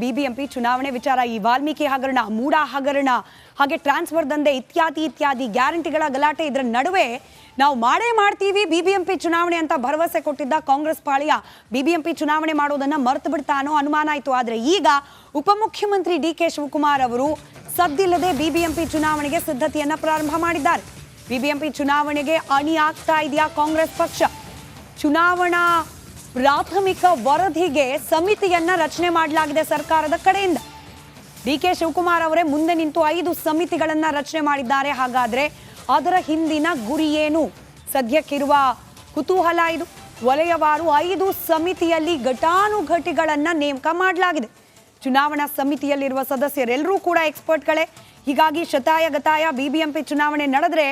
BBMP ಚುನಾವಣೆ ವಿಚಾರ. ಈ ವಾಲ್ಮೀಕಿ ಹಗರಣ, ಮೂಡಾ ಹಗರಣ, ಹಾಗೆ ಟ್ರಾನ್ಸ್ಫರ್ ದಂಧೆ ಇತ್ಯಾದಿ ಗ್ಯಾರಂಟಿಗಳ ಗಲಾಟೆ ಇದರ ನಡುವೆ ನಾವು ಮಾಡ್ತೀವಿ ಬಿಬಿಎಂಪಿ ಚುನಾವಣೆ ಅಂತ ಭರವಸೆ ಕೊಟ್ಟಿದ್ದ ಕಾಂಗ್ರೆಸ್ ಪಾಳಿಯ ಬಿಬಿಎಂಪಿ ಚುನಾವಣೆ ಮಾಡೋದನ್ನ ಮರೆತು ಬಿಡ್ತಾ ಅನ್ನೋ ಅನುಮಾನ ಆಯಿತು. ಆದರೆ ಈಗ ಉಪಮುಖ್ಯಮಂತ್ರಿ ಡಿ.ಕೆ. ಶಿವಕುಮಾರ್ ಅವರು ಸದ್ದಿಲ್ಲದೆ ಬಿಬಿಎಂಪಿ ಚುನಾವಣೆಗೆ ಸಿದ್ಧತೆಯನ್ನ ಪ್ರಾರಂಭ ಮಾಡಿದ್ದಾರೆ. ಬಿಬಿಎಂಪಿ ಚುನಾವಣೆಗೆ ಅಣಿ ಆಗ್ತಾ ಇದೆಯಾ ಕಾಂಗ್ರೆಸ್ ಪಕ್ಷ? ಚುನಾವಣಾ ಪ್ರಾಥಮಿಕ ವರದಿಗೆ ಸಮಿತಿಯನ್ನ ರಚನೆ ಮಾಡಲಾಗಿದೆ ಸರ್ಕಾರದ ಕಡೆಯಿಂದ. ಡಿ.ಕೆ. ಶಿವಕುಮಾರ್ ಅವರೇ ಮುಂದೆ ನಿಂತು 5 ಸಮಿತಿಗಳನ್ನ ರಚನೆ ಮಾಡಿದ್ದಾರೆ. ಹಾಗಾದ್ರೆ ಅದರ ಹಿಂದಿನ ಗುರಿ ಏನು? ಸದ್ಯಕ್ಕಿರುವ ಕುತೂಹಲ ಇದು. ವಲಯವಾರು 5 ಸಮಿತಿಯಲ್ಲಿ ಘಟಾನುಘಟಿಗಳನ್ನ ನೇಮಕ ಮಾಡಲಾಗಿದೆ. ಚುನಾವಣಾ ಸಮಿತಿಯಲ್ಲಿರುವ ಸದಸ್ಯರೆಲ್ಲರೂ ಕೂಡ ಎಕ್ಸ್ಪರ್ಟ್ಗಳೇ. ಹೀಗಾಗಿ ಶತಾಯಗತಾಯ ಬಿಬಿಎಂಪಿ ಚುನಾವಣೆ ನಡೆದ್ರೆ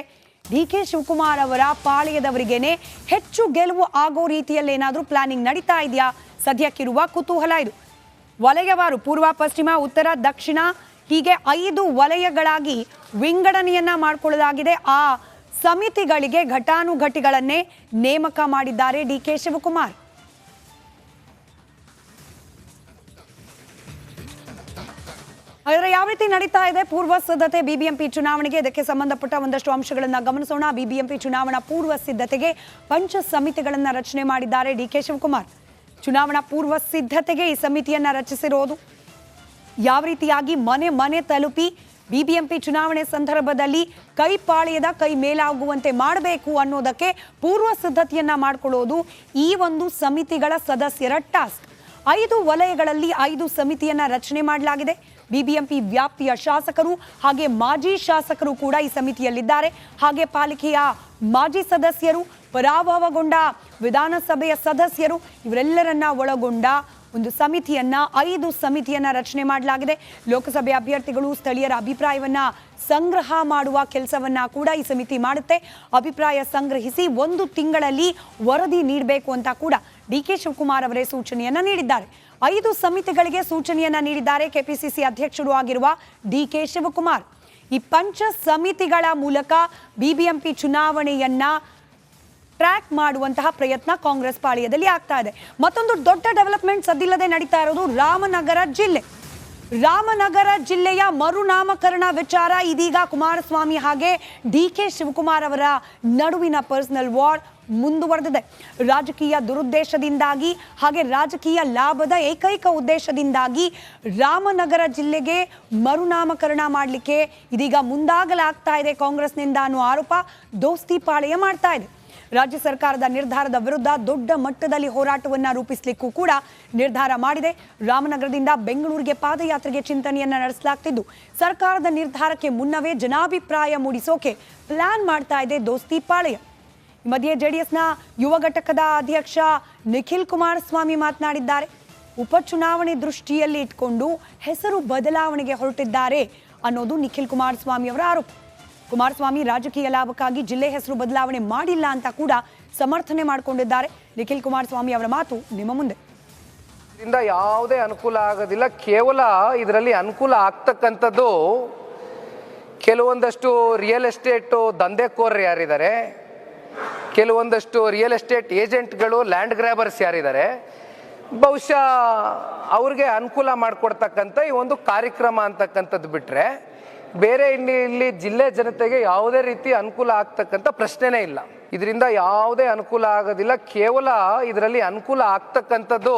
ಡಿ.ಕೆ. ಶಿವಕುಮಾರ್ ಅವರ ಪಾಳೆಯದವರಿಗೇನೆ ಹೆಚ್ಚು ಗೆಲುವು ಆಗೋ ರೀತಿಯಲ್ಲಿ ಏನಾದರೂ ಪ್ಲಾನಿಂಗ್ ನಡೀತಾ ಇದೆಯಾ? ಸದ್ಯಕ್ಕಿರುವ ಕುತೂಹಲ ಇದು. ವಲಯವಾರು ಪೂರ್ವ, ಪಶ್ಚಿಮ, ಉತ್ತರ, ದಕ್ಷಿಣ ಹೀಗೆ 5 ವಲಯಗಳಾಗಿ ವಿಂಗಡಣೆಯನ್ನ ಮಾಡಿಕೊಳ್ಳಲಾಗಿದೆ. ಆ ಸಮಿತಿಗಳಿಗೆ ಘಟಾನುಘಟಿಗಳನ್ನೇ ನೇಮಕ ಮಾಡಿದ್ದಾರೆ ಡಿ.ಕೆ. ಶಿವಕುಮಾರ್. ಹಾಗಾದ್ರೆ ಯಾವ ರೀತಿ ನಡೀತಾ ಇದೆ ಪೂರ್ವ ಸಿದ್ಧತೆ ಬಿಬಿಎಂಪಿ ಚುನಾವಣೆಗೆ? ಇದಕ್ಕೆ ಸಂಬಂಧಪಟ್ಟ ಒಂದಷ್ಟು ಅಂಶಗಳನ್ನ ಗಮನಿಸೋಣ. ಬಿಬಿಎಂಪಿ ಚುನಾವಣಾ ಪೂರ್ವ ಸಿದ್ಧತೆಗೆ ಪಂಚ ಸಮಿತಿಗಳನ್ನ ರಚನೆ ಮಾಡಿದ್ದಾರೆ ಡಿ.ಕೆ. ಶಿವಕುಮಾರ್. ಚುನಾವಣಾ ಪೂರ್ವ ಸಿದ್ಧತೆಗೆ ಈ ಸಮಿತಿಯನ್ನ ರಚಿಸಿರೋದು. ಯಾವ ರೀತಿಯಾಗಿ ಮನೆ ಮನೆ ತಲುಪಿ ಬಿಬಿಎಂಪಿ ಚುನಾವಣೆ ಸಂದರ್ಭದಲ್ಲಿ ಕೈಪಾಳ್ಯದ ಕೈ ಮೇಲಾಗುವಂತೆ ಮಾಡಬೇಕು ಅನ್ನೋದಕ್ಕೆ ಪೂರ್ವ ಸಿದ್ಧತೆಯನ್ನ ಮಾಡಿಕೊಳ್ಳೋದು ಈ ಒಂದು ಸಮಿತಿಗಳ ಸದಸ್ಯರ ಟಾಸ್ಕ್. 5 ವಲಯಗಳಲ್ಲಿ 5 ಸಮಿತಿಯನ್ನ ರಚನೆ ಮಾಡಲಾಗಿದೆ. ಬಿಬಿಎಂಪಿ ವ್ಯಾಪ್ತಿಯ ಶಾಸಕರು ಹಾಗೆ ಮಾಜಿ ಶಾಸಕರು ಕೂಡ ಈ ಸಮಿತಿಯಲ್ಲಿದ್ದಾರೆ. ಹಾಗೆ ಪಾಲಿಕೆಯ ಮಾಜಿ ಸದಸ್ಯರು, ಪರಾಭವಗೊಂಡ ವಿಧಾನಸಭೆಯ ಸದಸ್ಯರು ಇವರೆಲ್ಲರನ್ನ ಒಳಗೊಂಡ ಒಂದು ಸಮಿತಿಯನ್ನ 5 ಸಮಿತಿಯನ್ನ ರಚನೆ ಮಾಡಲಾಗಿದೆ. ಲೋಕಸಭೆ ಅಭ್ಯರ್ಥಿಗಳು ಸ್ಥಳೀಯರ ಅಭಿಪ್ರಾಯವನ್ನ ಸಂಗ್ರಹ ಮಾಡುವ ಕೆಲಸವನ್ನ ಕೂಡ ಈ ಸಮಿತಿ ಮಾಡುತ್ತೆ. ಅಭಿಪ್ರಾಯ ಸಂಗ್ರಹಿಸಿ 1 ತಿಂಗಳಲ್ಲಿ ವರದಿ ನೀಡಬೇಕು ಅಂತ ಕೂಡ ಡಿ.ಕೆ. ಶಿವಕುಮಾರ್ ಅವರೇ ಸೂಚನೆಯನ್ನ ನೀಡಿದ್ದಾರೆ. 5 ಸಮಿತಿಗಳಿಗೆ ಸೂಚನೆಯನ್ನ ನೀಡಿದ್ದಾರೆ ಕೆಪಿಸಿಸಿ ಅಧ್ಯಕ್ಷರು ಆಗಿರುವ ಡಿ.ಕೆ. ಶಿವಕುಮಾರ್. ಈ ಪಂಚ ಸಮಿತಿಗಳ ಮೂಲಕ ಬಿಬಿಎಂಪಿ ಚುನಾವಣೆಯನ್ನ ಟ್ರ್ಯಾಕ್ ಮಾಡುವಂತಹ ಪ್ರಯತ್ನ ಕಾಂಗ್ರೆಸ್ ಪಾಳ್ಯದಲ್ಲಿ ಆಗ್ತಾ ಇದೆ. ಮತ್ತೊಂದು ದೊಡ್ಡ ಡೆವಲಪ್ಮೆಂಟ್ ಸದ್ದಿಲ್ಲದೆ ನಡೀತಾ ಇರೋದು ರಾಮನಗರ ಜಿಲ್ಲೆಯ ಮರುನಾಮಕರಣ ವಿಚಾರ. ಇದೀಗ ಕುಮಾರಸ್ವಾಮಿ ಹಾಗೆ ಡಿ.ಕೆ. ಶಿವಕುಮಾರ್ ಅವರ ನಡುವಿನ ಪರ್ಸನಲ್ ವಾರ್ ಮುಂದುವರೆದಿದೆ. ರಾಜಕೀಯ ದುರುದ್ದೇಶದಿಂದಾಗಿ ಹಾಗೆ ರಾಜಕೀಯ ಲಾಭದ ಏಕೈಕ ಉದ್ದೇಶದಿಂದಾಗಿ ರಾಮನಗರ ಜಿಲ್ಲೆಗೆ ಮರುನಾಮಕರಣ ಮಾಡಲಿಕ್ಕೆ ಇದೀಗ ಮುಂದಾಗಲಾಗ್ತಾ ಇದೆ ಕಾಂಗ್ರೆಸ್ನಿಂದ ಅನ್ನೋ ಆರೋಪ ದೋಸ್ತಿ ಪಾಳೆಯ ಮಾಡ್ತಾ ಇದೆ. ರಾಜ್ಯ ಸರ್ಕಾರದ ನಿರ್ಧಾರದ ವಿರುದ್ಧ ದೊಡ್ಡ ಮಟ್ಟದಲ್ಲಿ ಹೋರಾಟವನ್ನು ರೂಪಿಸಲಿಕ್ಕೂ ಕೂಡ ನಿರ್ಧಾರ ಮಾಡಿದೆ. ರಾಮನಗರದಿಂದ ಬೆಂಗಳೂರಿಗೆ ಪಾದಯಾತ್ರೆಗೆ ಚಿಂತನೆಯನ್ನ ನಡೆಸಲಾಗ್ತಿದ್ದು, ಸರ್ಕಾರದ ನಿರ್ಧಾರಕ್ಕೆ ಮುನ್ನವೇ ಜನಾಭಿಪ್ರಾಯ ಮೂಡಿಸೋಕೆ ಪ್ಲಾನ್ ಮಾಡ್ತಾ ಇದೆ ದೋಸ್ತಿ ಪಾಳೆಯ. ಈ ಮಧ್ಯೆ ಜೆಡಿಎಸ್ನ ಯುವ ಘಟಕದ ಅಧ್ಯಕ್ಷ ನಿಖಿಲ್ ಕುಮಾರಸ್ವಾಮಿ ಮಾತನಾಡಿದ್ದಾರೆ. ಉಪಚುನಾವಣೆ ದೃಷ್ಟಿಯಲ್ಲಿ ಇಟ್ಕೊಂಡು ಹೆಸರು ಬದಲಾವಣೆಗೆ ಹೊರಟಿದ್ದಾರೆ ಅನ್ನೋದು ನಿಖಿಲ್ ಕುಮಾರಸ್ವಾಮಿ ಅವರ ಆರೋಪ. ಕುಮಾರಸ್ವಾಮಿ ರಾಜಕೀಯ ಲಾಭಕ್ಕಾಗಿ ಜಿಲ್ಲೆ ಹೆಸರು ಬದಲಾವಣೆ ಮಾಡಿಲ್ಲ ಅಂತ ಕೂಡ ಸಮರ್ಥನೆ ಮಾಡಿಕೊಂಡಿದ್ದಾರೆ. ನಿಖಿಲ್ ಕುಮಾರಸ್ವಾಮಿ ಅವರ ಮಾತು ನಿಮ್ಮ ಮುಂದೆ. ಇದರಿಂದ ಯಾವುದೇ ಅನುಕೂಲ ಆಗೋದಿಲ್ಲ. ಕೇವಲ ಇದರಲ್ಲಿ ಅನುಕೂಲ ಆಗ್ತಕ್ಕಂಥದ್ದು ಕೆಲವೊಂದಷ್ಟು ರಿಯಲ್ ಎಸ್ಟೇಟು ದಂಧೆಕೋರರು ಯಾರಿದ್ದಾರೆ, ಕೆಲವೊಂದಷ್ಟು ರಿಯಲ್ ಎಸ್ಟೇಟ್ ಏಜೆಂಟ್ಗಳು, ಲ್ಯಾಂಡ್ ಗ್ರ್ಯಾಬರ್ಸ್ ಯಾರಿದ್ದಾರೆ, ಬಹುಶಃ ಅವ್ರಿಗೆ ಅನುಕೂಲ ಮಾಡಿಕೊಡ್ತಕ್ಕಂಥ ಈ ಒಂದು ಕಾರ್ಯಕ್ರಮ ಅಂತಕ್ಕಂಥದ್ದು ಬಿಟ್ಟರೆ ಬೇರೆ ಇಲ್ಲಿ ಜಿಲ್ಲೆ ಜನತೆಗೆ ಯಾವುದೇ ರೀತಿ ಅನುಕೂಲ ಆಗ್ತಕ್ಕಂಥ ಪ್ರಶ್ನೆನೇ ಇಲ್ಲ. ಇದರಿಂದ ಯಾವುದೇ ಅನುಕೂಲ ಆಗೋದಿಲ್ಲ. ಕೇವಲ ಇದರಲ್ಲಿ ಅನುಕೂಲ ಆಗ್ತಕ್ಕಂಥದ್ದು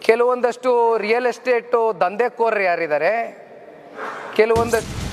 ಕೆಲವೊಂದಷ್ಟು ರಿಯಲ್ ಎಸ್ಟೇಟು ದಂಧೆಕೋರರು ಯಾರಿದ್ದಾರೆ, ಕೆಲವೊಂದಷ್ಟು